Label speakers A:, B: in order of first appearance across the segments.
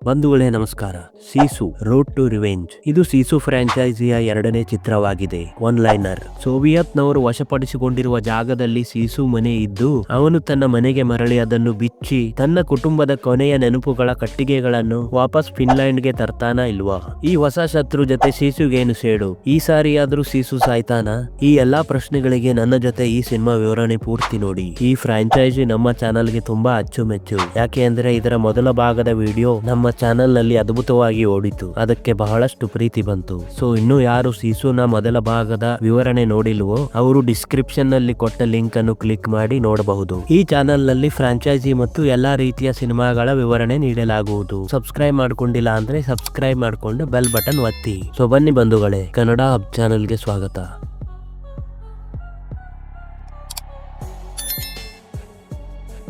A: ಬಂಧುಗಳೇ ನಮಸ್ಕಾರ. ಸೀಸು road to revenge ಇದು ಸೀಸು ಫ್ರಾಂಚೈಸಿಯ ಎರಡನೇ ಚಿತ್ರವಾಗಿದೆ. One liner. ಸೋವಿಯತ್ನವರು ವಶಪಡಿಸಿಕೊಂಡಿರುವ ಜಾಗದಲ್ಲಿ ಸೀಸು ಮನೆ ಇದ್ದು, ಅವನು ತನ್ನ ಮನೆಗೆ ಮರಳಿ ಅದನ್ನು ಬಿಚ್ಚಿ ತನ್ನ ಕುಟುಂಬದ ಕೊನೆಯ ನೆನಪುಗಳ ಕಟ್ಟಿಗೆಗಳನ್ನು ವಾಪಸ್ ಫಿನ್ಲ್ಯಾಂಡ್ಗೆ ತರ್ತಾನ ಇಲ್ವಾ? ಈ ಹೊಸ ಶತ್ರು ಜೊತೆ ಸೀಸುಗೇನು ಸೇಡು? ಈ ಸಾರಿಯಾದ್ರೂ ಸೀಸು ಸಾಯ್ತಾನ? ಈ ಎಲ್ಲಾ ಪ್ರಶ್ನೆಗಳಿಗೆ ನನ್ನ ಜೊತೆ ಈ ಸಿನಿಮಾ ವಿವರಣೆ ಪೂರ್ತಿ ನೋಡಿ. ಈ ಫ್ರಾಂಚೈಸಿ ನಮ್ಮ ಚಾನಲ್ಗೆ ತುಂಬಾ ಅಚ್ಚುಮೆಚ್ಚು. ಯಾಕೆ ಅಂದ್ರೆ ಇದರ ಮೊದಲ ಭಾಗದ ವಿಡಿಯೋ ನಮ್ಮ ಚಾನೆಲ್ ನಲ್ಲಿ ಅದ್ಭುತವಾಗಿ ಓಡಿತು. ಅದಕ್ಕೆ ಬಹಳಷ್ಟು ಪ್ರೀತಿ ಬಂತು. ಸೊ ಇನ್ನು ಯಾರು ಸೀಸುನ ಮೊದಲ ಭಾಗದ ವಿವರಣೆ ನೋಡಿಲ್ವೋ ಅವರು ಡಿಸ್ಕ್ರಿಪ್ಷನ್ ನಲ್ಲಿ ಕೊಟ್ಟ ಲಿಂಕ್ ಅನ್ನು ಕ್ಲಿಕ್ ಮಾಡಿ ನೋಡಬಹುದು. ಈ ಚಾನೆಲ್ ನಲ್ಲಿ ಫ್ರಾಂಚೈಸಿ ಮತ್ತು ಎಲ್ಲಾ ರೀತಿಯ ಸಿನಿಮಾಗಳ ವಿವರಣೆ ನೀಡಲಾಗುವುದು. ಸಬ್ಸ್ಕ್ರೈಬ್ ಮಾಡ್ಕೊಂಡಿಲ್ಲ ಅಂದ್ರೆ ಸಬ್ಸ್ಕ್ರೈಬ್ ಮಾಡ್ಕೊಂಡು ಬೆಲ್ ಬಟನ್ ಒತ್ತಿ. ಸೊ ಬನ್ನಿ ಬಂಧುಗಳೇ, ಕನ್ನಡ ಹಬ್ ಚಾನೆಲ್ಗೆ ಸ್ವಾಗತ.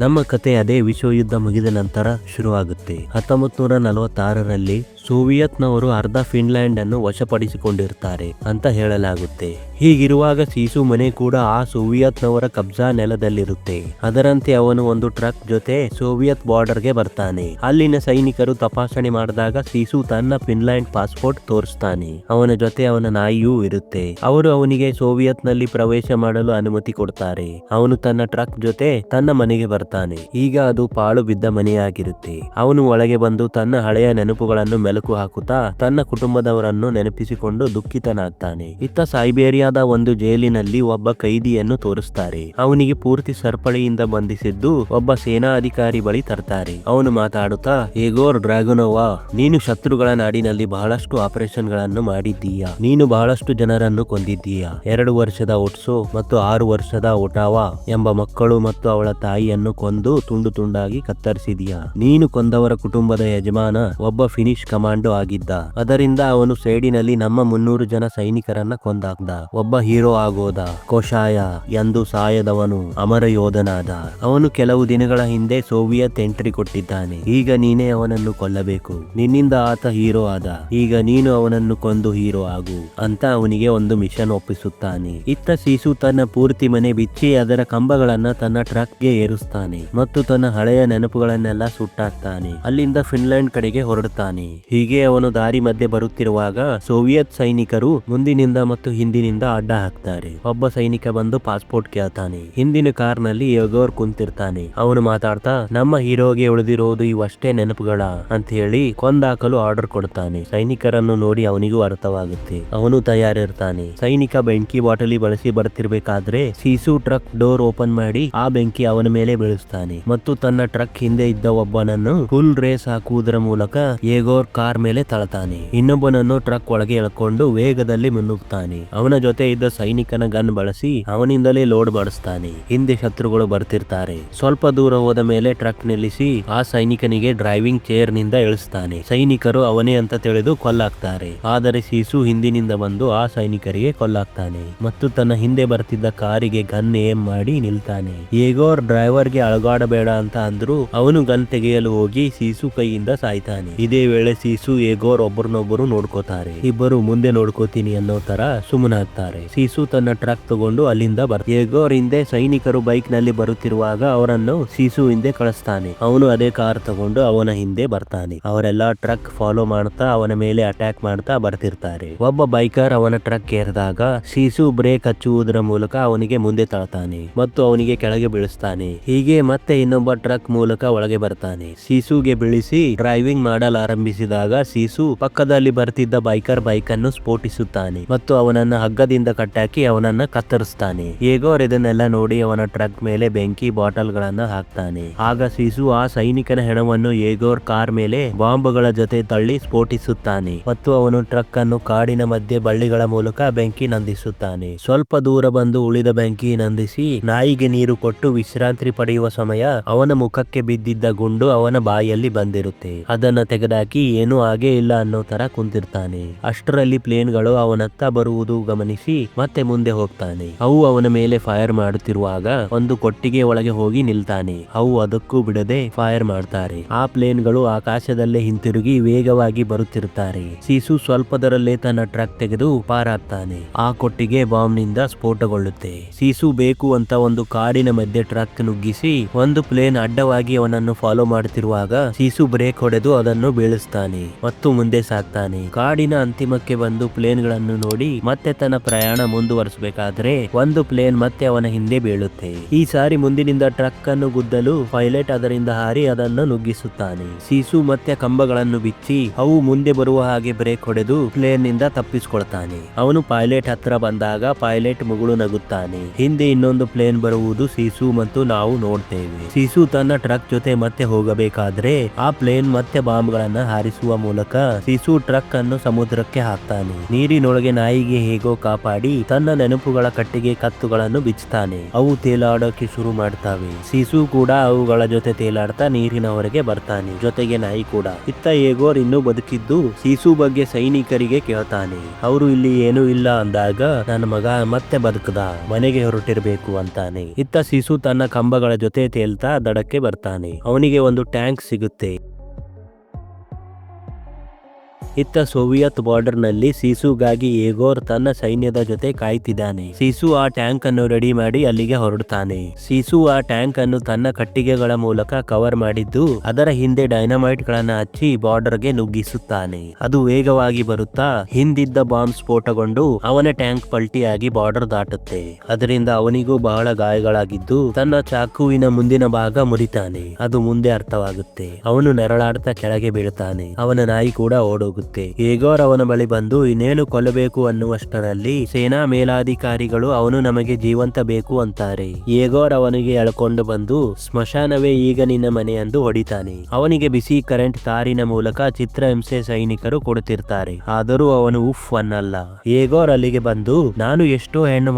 A: ನಮ್ಮ ಕತೆ ಅದೇ ವಿಶ್ವಯುದ್ಧ ಮುಗಿದ ನಂತರ ಶುರುವಾಗುತ್ತೆ. 1946ರಲ್ಲಿ ಸೋವಿಯತ್ನವರು ಅರ್ಧ ಫಿನ್ಲ್ಯಾಂಡ್ ಅನ್ನು ವಶಪಡಿಸಿಕೊಂಡಿರ್ತಾರೆ ಅಂತ ಹೇಳಲಾಗುತ್ತೆ. ಹೀಗಿರುವಾಗ ಸೀಸು ಮನೆ ಕೂಡ ಆ ಸೋವಿಯತ್ನವರ ಕಬ್ಜಾ ನೆಲದಲ್ಲಿರುತ್ತೆ. ಅದರಂತೆ ಅವನು ಒಂದು ಟ್ರಕ್ ಜೊತೆ ಸೋವಿಯತ್ ಬಾರ್ಡರ್ಗೆ ಬರ್ತಾನೆ. ಅಲ್ಲಿನ ಸೈನಿಕರು ತಪಾಸಣೆ ಮಾಡಿದಾಗ ಸೀಸು ತನ್ನ ಫಿನ್ಲ್ಯಾಂಡ್ ಪಾಸ್ಪೋರ್ಟ್ ತೋರಿಸ್ತಾನೆ. ಅವನ ಜೊತೆ ಅವನ ನಾಯಿಯೂ ಇರುತ್ತೆ. ಅವರು ಅವನಿಗೆ ಸೋವಿಯತ್ ನಲ್ಲಿ ಪ್ರವೇಶ ಮಾಡಲು ಅನುಮತಿ ಕೊಡ್ತಾರೆ. ಅವನು ತನ್ನ ಟ್ರಕ್ ಜೊತೆ ತನ್ನ ಮನೆಗೆ ಬರ್ತಾನೆ. ಈಗ ಅದು ಪಾಳು ಬಿದ್ದ ಮನೆಯಾಗಿರುತ್ತೆ. ಅವನು ಒಳಗೆ ಬಂದು ತನ್ನ ಹಳೆಯ ನೆನಪುಗಳನ್ನು ಮೆಲುಕು ಹಾಕುತ್ತಾ ತನ್ನ ಕುಟುಂಬದವರನ್ನು ನೆನಪಿಸಿಕೊಂಡು ದುಃಖಿತನಾಗ್ತಾನೆ. ಇತ್ತ ಸೈಬೇರಿಯಾದ ಒಂದು ಜೈಲಿನಲ್ಲಿ ಒಬ್ಬ ಕೈದಿಯನ್ನು ತೋರಿಸ್ತಾರೆ. ಅವನಿಗೆ ಪೂರ್ತಿ ಸರಪಳಿಯಿಂದ ಬಂಧಿಸಿದ್ದು ಒಬ್ಬ ಸೇನಾ ಅಧಿಕಾರಿ ಬಳಿ ತರ್ತಾರೆ. ಅವನು ಮಾತಾಡುತ್ತಾ, ಏಗೋರ್ ಡ್ರಾಗುನೋವಾ, ನೀನು ಶತ್ರುಗಳ ನಾಡಿನಲ್ಲಿ ಬಹಳಷ್ಟು ಆಪರೇಷನ್ ಗಳನ್ನು ಮಾಡಿದ್ದೀಯಾ. ನೀನು ಬಹಳಷ್ಟು ಜನರನ್ನು ಕೊಂದಿದ್ದೀಯಾ. 2 ವರ್ಷದ ಒಟ್ಸೋ ಮತ್ತು 6 ವರ್ಷದ ಒಟಾವಾ ಎಂಬ ಮಕ್ಕಳು ಮತ್ತು ಅವಳ ತಾಯಿಯನ್ನು ಕೊಂದು ತುಂಡು ತುಂಡಾಗಿ ಕತ್ತರಿಸಿದೀಯಾ. ನೀನು ಕೊಂದವರ ಕುಟುಂಬದ ಯಜಮಾನ ಒಬ್ಬ ಫಿನಿಶ್ ಕಮಾಂಡೋ ಆಗಿದ್ದ. ಅದರಿಂದ ಅವನು ಸೈಡಿನಲ್ಲಿ ನಮ್ಮ 300 ಜನ ಸೈನಿಕರನ್ನ ಕೊಂದಾಕ್ದ. ಒಬ್ಬ ಹೀರೋ ಆಗೋದ. ಕೋಶಾಯ ಎಂದು ಸಾಯದವನು ಅಮರ ಯೋಧನಾದ. ಅವನು ಕೆಲವು ದಿನಗಳ ಹಿಂದೆ ಸೋವಿಯತ್ ಎಂಟ್ರಿ ಕೊಟ್ಟಿದ್ದಾನೆ. ಈಗ ನೀನೇ ಅವನನ್ನು ಕೊಲ್ಲಬೇಕು. ನಿನ್ನಿಂದ ಆತ ಹೀರೋ ಆದ. ಈಗ ನೀನು ಅವನನ್ನು ಕೊಂದು ಹೀರೋ ಆಗು ಅಂತ ಅವನಿಗೆ ಒಂದು ಮಿಷನ್ ಒಪ್ಪಿಸುತ್ತಾನೆ. ಇತ್ತ ಸೀಸು ತನ್ನ ಪೂರ್ತಿ ಮನೆ ಬಿಚ್ಚಿ ಅದರ ಕಂಬಗಳನ್ನ ತನ್ನ ಟ್ರಕ್ಗೆ ಏರಿಸ್ತಾನೆ ಮತ್ತು ತನ್ನ ಹಳೆಯ ನೆನಪುಗಳನ್ನೆಲ್ಲ ಸುಟ್ಟಾಕ್ತಾನೆ. ಅಲ್ಲಿಂದ ಫಿನ್ಲ್ಯಾಂಡ್ ಕಡೆಗೆ ಹೊರಡುತ್ತಾನೆ. ಹೀಗೆ ಅವನು ದಾರಿ ಮಧ್ಯೆ ಬರುತ್ತಿರುವಾಗ ಸೋವಿಯತ್ ಸೈನಿಕರು ಮುಂದಿನಿಂದ ಮತ್ತು ಹಿಂದಿನಿಂದ ಅಡ್ಡ ಹಾಕ್ತಾರೆ. ಒಬ್ಬ ಸೈನಿಕ ಬಂದು ಪಾಸ್ಪೋರ್ಟ್ ಕೇಳ್ತಾನೆ. ಹಿಂದಿನ ಕಾರ್ ನಲ್ಲಿ ಯೋಗೋರ್ ಕುಂತಿರ್ತಾನೆ. ಅವನು ಮಾತಾಡ್ತಾ, ನಮ್ಮ ಹೀರೋಗೆ ಉಳಿದಿರೋದು ಇವಷ್ಟೇ ನೆನಪುಗಳ ಅಂತ ಹೇಳಿ ಕೊಂದಾಕಲು ಆರ್ಡರ್ ಕೊಡ್ತಾನೆ. ಸೈನಿಕರನ್ನು ನೋಡಿ ಅವನಿಗೂ ಅರ್ಥವಾಗುತ್ತೆ. ಅವನು ತಯಾರಿರ್ತಾನೆ. ಸೈನಿಕ ಬೆಂಕಿ ಬಾಟಲಿ ಬಳಸಿ ಬರ್ತಿರ್ಬೇಕಾದ್ರೆ ಸೀಸು ಟ್ರಕ್ ಡೋರ್ ಓಪನ್ ಮಾಡಿ ಆ ಬೆಂಕಿ ಅವನ ಮೇಲೆ ಬೀಳಿಸ್ತಾನೆ ಮತ್ತು ತನ್ನ ಟ್ರಕ್ ಹಿಂದೆ ಇದ್ದ ಒಬ್ಬನನ್ನು ಫುಲ್ ರೇಸ್ ಹಾಕುವುದರ ಮೂಲಕ ಏಗೋರ್ ಕಾರ್ ಮೇಲೆ ತಳ್ತಾನೆ. ಇನ್ನೊಬ್ಬನನ್ನು ಟ್ರಕ್ ಒಳಗೆ ಎಳ್ಕೊಂಡು ವೇಗದಲ್ಲಿ ಮುನ್ನುಗ್ತಾನೆ. ಅವನ ಜೊತೆ ಇದ್ದ ಸೈನಿಕನ ಗನ್ ಬಳಸಿ ಅವನಿಂದಲೇ ಲೋಡ್ ಮಾಡಿಸ್ತಾನೆ. ಹಿಂದೆ ಶತ್ರುಗಳು ಬರ್ತಿರ್ತಾರೆ. ಸ್ವಲ್ಪ ದೂರ ಹೋದ ಮೇಲೆ ಟ್ರಕ್ ನಿಲ್ಲಿಸಿ ಆ ಸೈನಿಕನಿಗೆ ಡ್ರೈವಿಂಗ್ ಚೇರ್ ನಿಂದ ಇಳಿಸ್ತಾನೆ. ಸೈನಿಕರು ಅವನೇ ಅಂತ ತಿಳಿದು ಕೊಲ್ಲಾಕ್ತಾರೆ. ಆದರೆ ಸೀಸು ಹಿಂದಿನಿಂದ ಬಂದು ಆ ಸೈನಿಕರಿಗೆ ಕೊಲ್ಲಾಕ್ತಾನೆ ಮತ್ತು ತನ್ನ ಹಿಂದೆ ಬರ್ತಿದ್ದ ಕಾರಿಗೆ ಗನ್ ಏಮ್ ಮಾಡಿ ನಿಲ್ತಾನೆ. ಏಗೋರ್ ಡ್ರೈವರ್ಗೆ ಅಳಗಾಡಬೇಡ ಅಂತ ಅಂದ್ರು ಅವನು ಗನ್ ತೆಗೆಯಲು ಹೋಗಿ ಸೀಸು ಕೈಯಿಂದ ಸಾಯ್ತಾನೆ. ಇದೇ ವೇಳೆ ಸೀಸು ಏಗೋರ್ ಒಬ್ಬರನ್ನೊಬ್ಬರು ನೋಡ್ಕೋತಾರೆ. ಇಬ್ಬರು ಮುಂದೆ ನೋಡ್ಕೋತೀನಿ ಅನ್ನೋ ತರ ಸುಮ್ಮನಾಗ್ತಾರೆ. ಸೀಸು ತನ್ನ ಟ್ರಕ್ ತಗೊಂಡು ಅಲ್ಲಿಂದ ಬರ್ತಾನೆ. ಏಗೋರ್ ಹಿಂದೆ ಸೈನಿಕರು ಬೈಕ್ ನಲ್ಲಿ ಬರುತ್ತಿರುವಾಗ ಅವರನ್ನು ಸೀಸು ಹಿಂದೆ ಕಳಿಸ್ತಾನೆ. ಅವನು ಅದೇ ಕಾರ್ ತಗೊಂಡು ಅವನ ಹಿಂದೆ ಬರ್ತಾನೆ. ಅವರೆಲ್ಲ ಟ್ರಕ್ ಫಾಲೋ ಮಾಡ್ತಾ ಅವನ ಮೇಲೆ ಅಟ್ಯಾಕ್ ಮಾಡ್ತಾ ಬರ್ತಿರ್ತಾರೆ. ಒಬ್ಬ ಬೈಕರ್ ಅವನ ಟ್ರಕ್ ಏರಿದಾಗ ಸೀಸು ಬ್ರೇಕ್ ಹಚ್ಚುವುದರ ಮೂಲಕ ಅವನಿಗೆ ಮುಂದೆ ತಳ್ತಾನೆ ಮತ್ತು ಅವನಿಗೆ ಕೆಳಗೆ ಬೀಳಿಸ್ತಾನೆ. ಹೀಗೆ ಮತ್ತೆ ಇನ್ನೊಬ್ಬ ಟ್ರಕ್ ಮೂಲಕ ಒಳಗೆ ಬರ್ತಾನೆ. ಸೀಸುಗೆ ಬೀಳಿಸಿ ಡ್ರೈವಿಂಗ್ ಮಾಡಲಾರಂಭಿಸಿದಾಗ ಸೀಸು ಪಕ್ಕದಲ್ಲಿ ಬರ್ತಿದ್ದ ಬೈಕರ್ ಬೈಕ್ ಅನ್ನು ಸ್ಫೋಟಿಸುತ್ತಾನೆ ಮತ್ತು ಅವನನ್ನ ಹಗ್ಗದಿಂದ ಕಟ್ಟಾಕಿ ಅವನನ್ನ ಕತ್ತರಿಸ್ತಾನೆ. ಏಗೋರ್ ಇದನ್ನೆಲ್ಲ ನೋಡಿ ಅವನ ಟ್ರಕ್ ಮೇಲೆ ಬೆಂಕಿ ಬಾಟಲ್ ಗಳನ್ನ ಹಾಕ್ತಾನೆ. ಆಗ ಸೀಸು ಆ ಸೈನಿಕನ ಹೆಣವನ್ನು ಏಗೋರ್ ಕಾರ್ ಮೇಲೆ ಬಾಂಬ್ಗಳ ಜೊತೆ ತಳ್ಳಿ ಸ್ಫೋಟಿಸುತ್ತಾನೆ ಮತ್ತು ಅವನು ಟ್ರಕ್ ಅನ್ನು ಕಾಡಿನ ಮಧ್ಯೆ ಬಳ್ಳಿಗಳ ಮೂಲಕ ಬೆಂಕಿ ನಂದಿಸುತ್ತಾನೆ. ಸ್ವಲ್ಪ ದೂರ ಬಂದು ಉಳಿದ ಬೆಂಕಿ ನಂದಿಸಿ ನಾಯಿಗೆ ನೀರು ಕೊಟ್ಟು ವಿಶ್ರಾಂತಿ ಪಡೆಯುವ ಸಮಯ ಅವನ ಮುಖಕ್ಕೆ ಬಿದ್ದಿದ್ದ ಗುಂಡು ಅವನ ಬಾಯಲ್ಲಿ ಬಂದಿರುತ್ತೆ. ಅದನ್ನ ತೆಗೆದಾಕಿ ಏನೂ ಆಗೇ ಇಲ್ಲ ಅನ್ನೋ ತರ ಕುಂತಿರ್ತಾನೆ. ಅಷ್ಟರಲ್ಲಿ ಪ್ಲೇನ್ಗಳು ಅವನತ್ತ ಬರುವುದು ಗಮನಿಸಿ ಮತ್ತೆ ಮುಂದೆ ಹೋಗ್ತಾನೆ. ಅವು ಅವನ ಮೇಲೆ ಫೈರ್ ಮಾಡುತ್ತಿರುವಾಗ ಒಂದು ಕೊಟ್ಟಿಗೆ ಒಳಗೆ ಹೋಗಿ ನಿಲ್ತಾನೆ. ಅವು ಅದಕ್ಕೂ ಬಿಡದೆ ಫೈರ್ ಮಾಡ್ತಾರೆ. ಆ ಪ್ಲೇನ್ಗಳು ಆಕಾಶದಲ್ಲೇ ಹಿಂತಿರುಗಿ ವೇಗವಾಗಿ ಬರುತ್ತಿರುತ್ತಾರೆ. ಸೀಸು ಸ್ವಲ್ಪದರಲ್ಲೇ ತನ್ನ ಟ್ರಕ್ ತೆಗೆದು ಪಾರಾಗ್ತಾನೆ. ಆ ಕೊಟ್ಟಿಗೆ ಬಾಂಬ್ ನಿಂದ ಸ್ಫೋಟಗೊಳ್ಳುತ್ತೆ. ಸೀಸು ಬೇಕು ಅಂತ ಒಂದು ಕಾಡಿನ ಮಧ್ಯೆ ಟ್ರಕ್ ನುಗ್ಗಿಸಿ ಒಂದು ಪ್ಲೇನ್ ಅಡ್ಡವಾಗಿ ಅವನನ್ನು ಫಾಲೋ ಮಾಡುತ್ತಿರುವಾಗ ಸೀಸು ಬ್ರೇಕ್ ಹೊಡೆದು ಅದನ್ನು ಬೀಳಿಸ್ತಾನೆ ಮತ್ತು ಮುಂದೆ ಸಾಗ್ತಾನೆ. ಕಾಡಿನ ಅಂತಿಮಕ್ಕೆ ಬಂದು ಪ್ಲೇನ್ ಗಳನ್ನು ನೋಡಿ ಮತ್ತೆ ತನ್ನ ಪ್ರಯಾಣ ಮುಂದುವರಿಸಬೇಕಾದ್ರೆ ಒಂದು ಪ್ಲೇನ್ ಮತ್ತೆ ಅವನ ಹಿಂದೆ ಬೀಳುತ್ತೆ. ಈ ಸಾರಿ ಮುಂದಿನಿಂದ ಟ್ರಕ್ ಅನ್ನು ಗುದ್ದಲು ಪೈಲಟ್ ಅದರಿಂದ ಹಾರಿ ಅದನ್ನು ನುಗ್ಗಿಸುತ್ತಾನೆ. ಸೀಸು ಮತ್ತೆ ಕಂಬಗಳನ್ನು ಬಿಚ್ಚಿ ಅವು ಮುಂದೆ ಬರುವ ಹಾಗೆ ಬ್ರೇಕ್ ಹೊಡೆದು ಪ್ಲೇನ್ ನಿಂದ ತಪ್ಪಿಸಿಕೊಳ್ತಾನೆ. ಅವನು ಪೈಲಟ್ ಹತ್ರ ಬಂದಾಗ ಪೈಲಟ್ ಮುಗುಳು ನಗುತ್ತಾನೆ. ಹಿಂದೆ ಇನ್ನೊಂದು ಪ್ಲೇನ್ ಬರುವುದು ಸೀಸು ಮತ್ತು ನಾವು ನೋಡ್ತೇವೆ. ಸೀಸು ತನ್ನ ಟ್ರಕ್ ಜೊತೆ ಮತ್ತೆ ಹೋಗಬೇಕಾದ್ರೆ ಆ ಪ್ಲೇನ್ ಮತ್ತೆ ಬಾಂಬ್ ಗಳನ್ನ ಹಾರಿಸುವ ಮೂಲಕ ಸೀಸು ಟ್ರಕ್ ಅನ್ನು ಸಮುದ್ರಕ್ಕೆ ಹಾಕ್ತಾನೆ. ನೀರಿನೊಳಗೆ ನಾಯಿಗೆ ಹೇಗೋ ಕಾಪಾಡಿ ತನ್ನ ನೆನಪುಗಳ ಕಟ್ಟಿಗೆ ಕತ್ತುಗಳನ್ನು ಬಿಚ್ಚುತ್ತಾನೆ. ಅವು ತೇಲಾಡೋಕೆ ಶುರು ಮಾಡ್ತಾವೆ. ಸೀಸು ಕೂಡ ಅವುಗಳ ಜೊತೆ ತೇಲಾಡ್ತಾ ನೀರಿನ ಹೊರಗೆ ಬರ್ತಾನೆ, ಜೊತೆಗೆ ನಾಯಿ ಕೂಡ. ಇತ್ತ ಏಗೋರ್ ಇನ್ನೂ ಬದುಕಿದ್ದು ಸೀಸು ಬಗ್ಗೆ ಸೈನಿಕರಿಗೆ ಕೇಳ್ತಾನೆ. ಅವರು ಇಲ್ಲಿ ಏನೂ ಇಲ್ಲ ಅಂದಾಗ ನನ್ನ ಮಗ ಮತ್ತೆ ಬದುಕದ, ಮನೆಗೆ ಹೊರಟಿರ್ಬೇಕು ಅಂತಾನೆ. ಇತ್ತ ಸೀಸು ತನ್ನ ಕಂಬಗಳ ಜೊತೆ ತೇಲ್ತಾ ದಡಕ್ಕೆ ಬರ್ತಾನೆ. ಅವನಿಗೆ ಒಂದು ಟ್ಯಾಂಕ್ ಸಿಗುತ್ತೆ. ಇತ್ತ ಸೋವಿಯತ್ ಬಾರ್ಡರ್ ನಲ್ಲಿ ಸೀಸುಗಾಗಿ ಏಗೋರ್ ತನ್ನ ಸೈನ್ಯದ ಜೊತೆ ಕಾಯ್ತಿದ್ದಾನೆ. ಸೀಸು ಆ ಟ್ಯಾಂಕ್ ಅನ್ನು ರೆಡಿ ಮಾಡಿ ಅಲ್ಲಿಗೆ ಹೊರಡ್ತಾನೆ. ಸೀಸು ಆ ಟ್ಯಾಂಕ್ ಅನ್ನು ತನ್ನ ಕಟ್ಟಿಗೆಗಳ ಮೂಲಕ ಕವರ್ ಮಾಡಿದ್ದು ಅದರ ಹಿಂದೆ ಡೈನಮೈಟ್ ಗಳನ್ನ ಹಚ್ಚಿ ಬಾರ್ಡರ್ ಗೆ ನುಗ್ಗಿಸುತ್ತಾನೆ. ಅದು ವೇಗವಾಗಿ ಬರುತ್ತಾ ಹಿಂದಿದ್ದ ಬಾಂಬ್ ಸ್ಫೋಟಗೊಂಡು ಅವನ ಟ್ಯಾಂಕ್ ಪಲ್ಟಿಯಾಗಿ ಬಾರ್ಡರ್ ದಾಟುತ್ತೆ. ಅದರಿಂದ ಅವನಿಗೂ ಬಹಳ ಗಾಯಗಳಾಗಿದ್ದು ತನ್ನ ಚಾಕುವಿನ ಮುಂದಿನ ಭಾಗ ಮುರಿತಾನೆ. ಅದು ಮುಂದೆ ಅರ್ಥವಾಗುತ್ತೆ. ಅವನು ನೆರಳಾಡ್ತಾ ಕೆಳಗೆ ಬೀಳ್ತಾನೆ. ಅವನ ನಾಯಿ ಕೂಡ ಓಡೋಗುತ್ತೆ. ಏಗೋರ್ ಅವನ ಬಳಿ ಬಂದು ಇನ್ನೇನು ಕೊಲ್ಲಬೇಕು ಅನ್ನುವಷ್ಟರಲ್ಲಿ ಸೇನಾ ಮೇಲಾಧಿಕಾರಿಗಳು ಅವನು ನಮಗೆ ಜೀವಂತ ಬೇಕು ಅಂತಾರೆ. ಏಗೋರ್ ಅವನಿಗೆ ಎಳ್ಕೊಂಡು ಬಂದು ಸ್ಮಶಾನವೇ ಈಗ ನಿನ್ನ ಮನೆ ಎಂದು ಹೊಡಿತಾನೆ. ಅವನಿಗೆ ಬಿಸಿ ಕರೆಂಟ್ ತಾರಿನ ಮೂಲಕ ಚಿತ್ರಹಿಂಸೆ ಸೈನಿಕರು ಕೊಡುತ್ತಿರ್ತಾರೆ. ಆದರೂ ಅವನು ಉಫ್ ಅನ್ನಲ್ಲ. ಏಗೋರ್ ಅಲ್ಲಿಗೆ ಬಂದು ನಾನು ಎಷ್ಟೋ ಹೆಣ್ಣು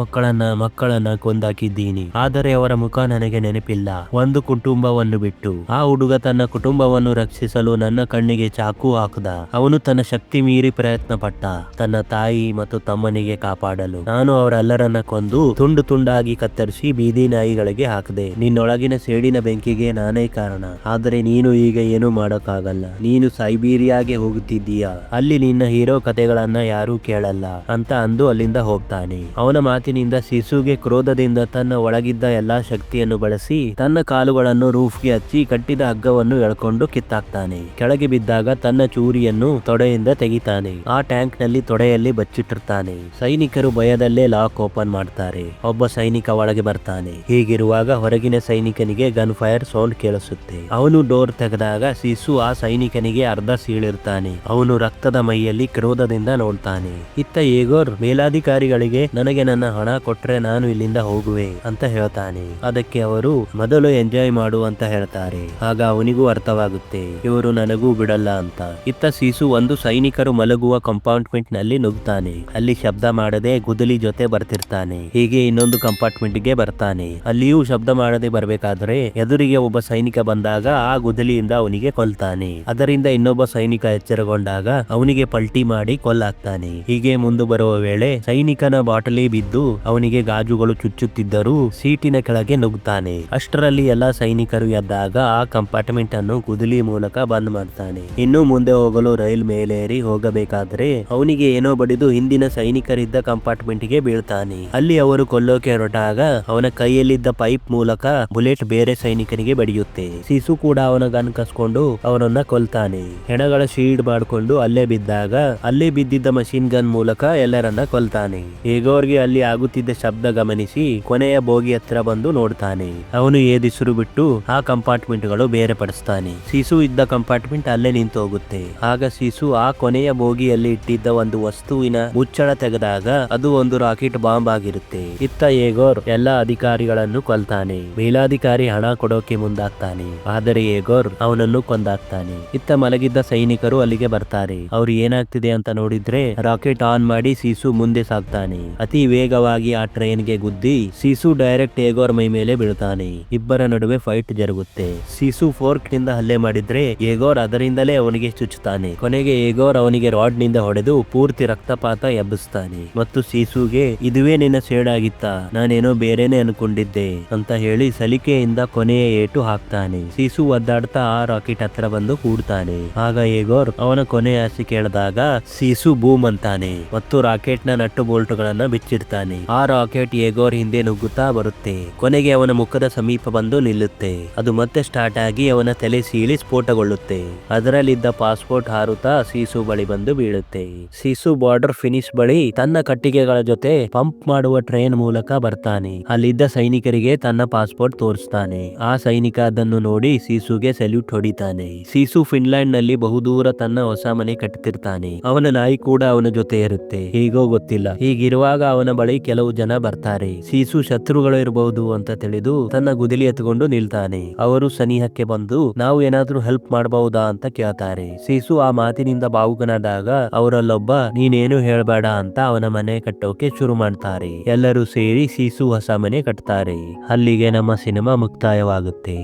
A: ಮಕ್ಕಳನ್ನ ಕೊಂದಾಕಿದ್ದೀನಿ, ಆದರೆ ಅವರ ಮುಖ ನನಗೆ ನೆನಪಿಲ್ಲ, ಒಂದು ಕುಟುಂಬವನ್ನು ಬಿಟ್ಟು. ಆ ಹುಡುಗ ತನ್ನ ಕುಟುಂಬವನ್ನು ರಕ್ಷಿಸಲು ನನ್ನ ಕಣ್ಣಿಗೆ ಚಾಕು ಹಾಕದ. ಅವನು ತನ್ನ ಶಕ್ತಿ ಮೀರಿ ಪ್ರಯತ್ನ ಪಟ್ಟ ತನ್ನ ತಾಯಿ ಮತ್ತು ತಮ್ಮನಿಗೆ ಕಾಪಾಡಲು. ನಾನು ಅವರೆಲ್ಲರನ್ನ ಕೊಂದು ತುಂಡು ತುಂಡಾಗಿ ಕತ್ತರಿಸಿ ಬೀದಿ ನಾಯಿಗಳಿಗೆ ಹಾಕದೆ. ನಿನ್ನೊಳಗಿನ ಸೇಡಿನ ಬೆಂಕಿಗೆ ನಾನೇ ಕಾರಣ, ಆದರೆ ನೀನು ಈಗ ಏನು ಮಾಡೋಕ್ಕಾಗಲ್ಲ. ನೀನು ಸೈಬೀರಿಯಾಗೆ ಹೋಗುತ್ತಿದ್ದೀಯಾ, ಅಲ್ಲಿ ನಿನ್ನ ಹೀರೋ ಕಥೆಗಳನ್ನ ಯಾರೂ ಕೇಳಲ್ಲ ಅಂತ ಅಂದು ಅಲ್ಲಿಂದ ಹೋಗ್ತಾನೆ. ಅವನ ಮಾತಿನಿಂದ ಸೀಸುಗೆ ಕ್ರೋಧದಿಂದ ತನ್ನ ಒಳಗಿದ್ದ ಎಲ್ಲಾ ಶಕ್ತಿಯನ್ನು ಬಳಸಿ ತನ್ನ ಕಾಲುಗಳನ್ನು ರೂಫ್ಗೆ ಹಚ್ಚಿ ಕಟ್ಟಿದ ಹಗ್ಗವನ್ನು ಎಳ್ಕೊಂಡು ಕಿತ್ತಾಕ್ತಾನೆ. ಕೆಳಗೆ ಬಿದ್ದಾಗ ತನ್ನ ಚೂರಿಯನ್ನು ತೊಡೆಯಿಂದ ತೆಗಿತಾನೆ. ಆ ಟ್ಯಾಂಕ್ ನಲ್ಲಿ ತೊಡೆಯಲ್ಲಿ ಬಚ್ಚಿಟ್ಟಿರ್ತಾನೆ. ಸೈನಿಕರು ಭಯದಲ್ಲೇ ಲಾಕ್ ಓಪನ್ ಮಾಡ್ತಾರೆ. ಒಬ್ಬ ಸೈನಿಕ ಒಳಗೆ ಬರ್ತಾನೆ. ಹೀಗಿರುವಾಗ ಹೊರಗಿನ ಸೈನಿಕನಿಗೆ ಗನ್ ಫೈರ್ ಸೌಂಡ್ ಕೇಳಿಸುತ್ತೆ. ಅವನು ಡೋರ್ ತೆಗೆದಾಗ ಸೀಸು ಆ ಸೈನಿಕನಿಗೆ ಅರ್ಧ ಸೀಳಿರ್ತಾನೆ. ಅವನು ರಕ್ತದ ಮೈಯಲ್ಲಿ ಕ್ರೋಧದಿಂದ ನೋಡ್ತಾನೆ. ಇತ್ತ ಏಗೋರ್ ಮೇಲಾಧಿಕಾರಿಗಳಿಗೆ ನನಗೆ ನನ್ನ ಹಣ ಕೊಟ್ರೆ ನಾನು ಇಲ್ಲಿಂದ ಹೋಗುವೆ ಅಂತ ಹೇಳ್ತಾನೆ. ಅದಕ್ಕೆ ಅವರು ಮೊದಲು ಎಂಜಾಯ್ ಮಾಡು ಅಂತ ಹೇಳ್ತಾರೆ. ಆಗ ಅವನಿಗೂ ಅರ್ಥವಾಗುತ್ತೆ ಇವರು ನನಗೂ ಬಿಡಲ್ಲ ಅಂತ. ಇತ್ತ ಸೀಸು ಒಂದು ಸೈನಿಕರು ಮಲಗುವ ಕಂಪಾರ್ಟ್ಮೆಂಟ್ ನಲ್ಲಿ ನುಗ್ತಾನೆ. ಅಲ್ಲಿ ಶಬ್ದ ಮಾಡದೆ ಗುದಲಿ ಜೊತೆ ಬರ್ತಿರ್ತಾನೆ. ಹೀಗೆ ಇನ್ನೊಂದು ಕಂಪಾರ್ಟ್ಮೆಂಟ್ ಗೆ ಬರ್ತಾನೆ. ಅಲ್ಲಿಯೂ ಶಬ್ದ ಮಾಡದೆ ಬರ್ಬೇಕಾದ್ರೆ ಎದುರಿಗೆ ಒಬ್ಬ ಸೈನಿಕ ಬಂದಾಗ ಆ ಗುದಲಿಯಿಂದ ಅವನಿಗೆ ಕೊಲ್ತಾನೆ. ಅದರಿಂದ ಇನ್ನೊಬ್ಬ ಸೈನಿಕ ಎಚ್ಚರಗೊಂಡಾಗ ಅವನಿಗೆ ಪಲ್ಟಿ ಮಾಡಿ ಕೊಲ್ಲಾಗ್ತಾನೆ. ಹೀಗೆ ಮುಂದೆ ಬರುವ ವೇಳೆ ಸೈನಿಕನ ಬಾಟಲಿ ಬಿದ್ದು ಅವನಿಗೆ ಗಾಜುಗಳು ಚುಚ್ಚುತ್ತಿದ್ದರೂ ಸೀಟಿನ ಕೆಳಗೆ ನುಗ್ತಾನೆ. ಅಷ್ಟರಲ್ಲಿ ಎಲ್ಲಾ ಸೈನಿಕರು ಎದ್ದಾಗ ಆ ಕಂಪಾರ್ಟ್ಮೆಂಟ್ ಅನ್ನು ಗುದಲಿ ಮೂಲಕ ಬಂದ್ ಮಾಡ್ತಾನೆ. ಇನ್ನು ಮುಂದೆ ಹೋಗಲು ರೈಲ್ ಮೇಲೇರಿ ಹೋಗಬೇಕಾದ್ರೆ ಅವನಿಗೆ ಏನೋ ಬಡಿದು ಹಿಂದಿನ ಸೈನಿಕರಿದ್ದ ಕಂಪಾರ್ಟ್ಮೆಂಟ್ ಗೆ ಬೀಳ್ತಾನೆ. ಅಲ್ಲಿ ಅವರು ಕೊಲ್ಲೋಕೆ ಹೊರಟಾಗ ಅವನ ಕೈಯಲ್ಲಿದ್ದ ಪೈಪ್ ಮೂಲಕ ಬುಲೆಟ್ ಬೇರೆ ಸೈನಿಕನಿಗೆ ಬಡಿಯುತ್ತೆ. ಸೀಸು ಕೂಡ ಅವನ ಗನ್ ಕಸ್ಕೊಂಡು ಅವನನ್ನ ಕೊಲ್ತಾನೆ. ಹೆಣಗಳ ಶೀಲ್ಡ್ ಮಾಡ್ಕೊಂಡು ಅಲ್ಲೇ ಬಿದ್ದಾಗ ಅಲ್ಲೇ ಬಿದ್ದಿದ್ದ ಮಷಿನ್ ಗನ್ ಮೂಲಕ ಎಲ್ಲರನ್ನ ಕೊಲ್ತಾನೆ. ಏಗೋರ್ಗೆ ಅಲ್ಲಿ ಆಗುತ್ತಿದ್ದ ಶಬ್ದ ಗಮನಿಸಿ ಕೊನೆಯ ಬೋಗಿ ಹತ್ರ ಬಂದು ನೋಡ್ತಾನೆ. ಅವನು ಏದಿಸಿರು ಬಿಟ್ಟು ಆ ಕಂಪಾರ್ಟ್ಮೆಂಟ್ ಗಳು ಬೇರೆ ಪಡಿಸ್ತಾನೆ. ಸೀಸು ಇದ್ದ ಕಂಪಾರ್ಟ್ಮೆಂಟ್ ಅಲ್ಲೇ ನಿಂತು ಹೋಗುತ್ತೆ. ಆಗ ಸೀಸು ಸೀಸು ಆ ಕೊನೆಯ ಬೋಗಿಯಲ್ಲಿ ಇಟ್ಟಿದ್ದ ಒಂದು ವಸ್ತುವಿನ ಮುಚ್ಚಳ ತೆಗೆದಾಗ ಅದು ಒಂದು ರಾಕೆಟ್ ಬಾಂಬ್ ಆಗಿರುತ್ತೆ. ಇತ್ತ ಏಗೋರ್ ಎಲ್ಲಾ ಅಧಿಕಾರಿಗಳನ್ನು ಕೊಲ್ತಾನೆ. ಮೇಲಾಧಿಕಾರಿ ಹಣ ಕೊಡೋಕೆ ಮುಂದಾಗ್ತಾನೆ, ಆದರೆ ಏಗೋರ್ ಅವನನ್ನು ಕೊಂದಾಗ್ತಾನೆ. ಇತ್ತ ಮಲಗಿದ್ದ ಸೈನಿಕರು ಅಲ್ಲಿಗೆ ಬರ್ತಾರೆ. ಅವ್ರು ಏನಾಗ್ತಿದೆ ಅಂತ ನೋಡಿದ್ರೆ ರಾಕೆಟ್ ಆನ್ ಮಾಡಿ ಸೀಸು ಮುಂದೆ ಸಾಗ್ತಾನೆ. ಅತಿ ವೇಗವಾಗಿ ಆ ಟ್ರೈನ್ಗೆ ಗುದ್ದಿ ಸೀಸು ಡೈರೆಕ್ಟ್ ಏಗೋರ್ ಮೈ ಮೇಲೆ ಬೀಳ್ತಾನೆ. ಇಬ್ಬರ ನಡುವೆ ಫೈಟ್ ಜರುಗುತ್ತೆ. ಸೀಸು ಫೋರ್ಕ್ ನಿಂದ ಹಲ್ಲೆ ಮಾಡಿದ್ರೆ ಏಗೋರ್ ಅದರಿಂದಲೇ ಅವನಿಗೆ ಚುಚ್ಚುತ್ತಾನೆ. ಕೊನೆಗೆ ಏಗೋರ್ ಅವನಿಗೆ ರಾಡ್ ನಿಂದ ಹೊಡೆದು ಪೂರ್ತಿ ರಕ್ತಪಾತ ಎಬ್ಬಿಸ್ತಾನೆ ಮತ್ತು ಸೀಸುಗೆ ಇದುವೇ ನಿನ್ನ ಸೇಡಾಗಿತ್ತ, ನಾನೇನೋ ಬೇರೆನೆ ಅನ್ಕೊಂಡಿದ್ದೆ ಅಂತ ಹೇಳಿ ಸಲಿಕೆಯಿಂದ ಕೊನೆಯ ಏಟು ಹಾಕ್ತಾನೆ. ಸೀಸು ಒದ್ದಾಡ್ತಾ ಆ ರಾಕೆಟ್ ಹತ್ರ ಬಂದು ಕೂಡ್ತಾನೆ. ಆಗ ಏಗೋರ್ ಅವನ ಕೊನೆಯ ಆಸೆ ಕೇಳಿದಾಗ ಸೀಸು ಬೂಮ್ ಅಂತಾನೆ ಮತ್ತು ರಾಕೆಟ್ ನ ನಟ್ಟು ಬೋಲ್ಟ್ ಗಳನ್ನ ಬಿಚ್ಚಿಡ್ತಾನೆ. ಆ ರಾಕೆಟ್ ಏಗೋರ್ ಹಿಂದೆ ನುಗ್ಗುತ್ತಾ ಬರುತ್ತೆ. ಕೊನೆಗೆ ಅವನ ಮುಖದ ಸಮೀಪ ಬಂದು ನಿಲ್ಲುತ್ತೆ. ಅದು ಮತ್ತೆ ಸ್ಟಾರ್ಟ್ ಆಗಿ ಅವನ ತಲೆ ಸೀಳಿ ಸ್ಫೋಟಗೊಳ್ಳುತ್ತೆ. ಅದರಲ್ಲಿದ್ದ ಪಾಸ್ಪೋರ್ಟ್ ಹಾರುತ್ತಾ ಸೀಸು ಬಳಿ ಬಂದು ಬೀಳುತ್ತೆ. ಸೀಸು ಬಾರ್ಡರ್ ಫಿನಿಶ್ ಬಳಿ ತನ್ನ ಕಟ್ಟಿಗೆಗಳ ಜೊತೆ ಪಂಪ್ ಮಾಡುವ ಟ್ರೈನ್ ಮೂಲಕ ಬರ್ತಾನೆ. ಅಲ್ಲಿದ್ದ ಸೈನಿಕರಿಗೆ ತನ್ನ ಪಾಸ್ಪೋರ್ಟ್ ತೋರಿಸ್ತಾನೆ. ಆ ಸೈನಿಕ ಅದನ್ನು ನೋಡಿ ಸೀಸುಗೆ ಸಲ್ಯೂಟ್ ಹೊಡಿತಾನೆ. ಸೀಸು ಫಿನ್ಲ್ಯಾಂಡ್ ನಲ್ಲಿ ಬಹುದೂರ ತನ್ನ ಹೊಸ ಮನೆ ಕಟ್ತಿರ್ತಾನೆ. ಅವನ ನಾಯಿ ಕೂಡ ಅವನ ಜೊತೆ ಇರುತ್ತೆ, ಹೇಗೋ ಗೊತ್ತಿಲ್ಲ. ಹೀಗಿರುವಾಗ ಅವನ ಬಳಿ ಕೆಲವು ಜನ ಬರ್ತಾರೆ. ಸೀಸು ಶತ್ರುಗಳು ಇರಬಹುದು ಅಂತ ತಿಳಿದು ತನ್ನ ಗುದಿಲಿ ಎತ್ಕೊಂಡು ನಿಲ್ತಾನೆ. ಅವರು ಸನಿಹಕ್ಕೆ ಬಂದು ನಾವು ಏನಾದ್ರೂ ಹೆಲ್ಪ್ ಮಾಡಬಹುದಾ ಅಂತ ಕೇಳ್ತಾರೆ. ಸೀಸು ಆ ಮಾತಿನಿಂದ ಭಾವುಕನಾದಾಗ ಅವರಲ್ಲೊಬ್ಬ ನೀನೇನು ಹೇಳ್ಬೇಡ ಅಂತ ಅವನ ಮನೆ ಕಟ್ಟೋಕೆ ಶುರು ಮಾಡ್ತಾರೆ. ಎಲ್ಲರೂ ಸೇರಿ ಸೀಸು ಹೊಸ ಮನೆ ಕಟ್ತಾರೆ. ಅಲ್ಲಿಗೆ ನಮ್ಮ ಸಿನಿಮಾ ಮುಕ್ತಾಯವಾಗುತ್ತೆ.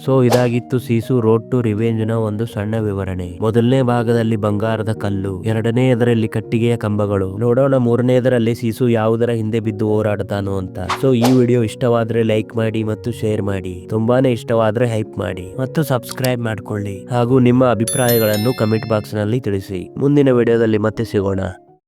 A: ಸೊ ಇದಾಗಿತ್ತು ಸೀಸು ರೋಡ್ ಟು ರಿವೆಂಜ್ ನ ಒಂದು ಸಣ್ಣ ವಿವರಣೆ. ಮೊದಲನೇ ಭಾಗದಲ್ಲಿ ಬಂಗಾರದ ಕಲ್ಲು, ಎರಡನೆಯದರಲ್ಲಿ ಕಟ್ಟಿಗೆಯ ಕಂಬಗಳು. ನೋಡೋಣ ಮೂರನೆಯದರಲ್ಲಿ ಸೀಸು ಯಾವುದರ ಹಿಂದೆ ಬಿದ್ದು ಹೋರಾಡ್ತಾನೋ ಅಂತ. ಸೊ ಈ ವಿಡಿಯೋ ಇಷ್ಟವಾದ್ರೆ ಲೈಕ್ ಮಾಡಿ ಮತ್ತು ಶೇರ್ ಮಾಡಿ. ತುಂಬಾನೇ ಇಷ್ಟವಾದ್ರೆ ಹೈಪ್ ಮಾಡಿ ಮತ್ತು ಸಬ್ಸ್ಕ್ರೈಬ್ ಮಾಡ್ಕೊಳ್ಳಿ. ಹಾಗೂ ನಿಮ್ಮ ಅಭಿಪ್ರಾಯಗಳನ್ನು ಕಮೆಂಟ್ ಬಾಕ್ಸ್ ನಲ್ಲಿ ತಿಳಿಸಿ. ಮುಂದಿನ ವಿಡಿಯೋದಲ್ಲಿ ಮತ್ತೆ ಸಿಗೋಣ.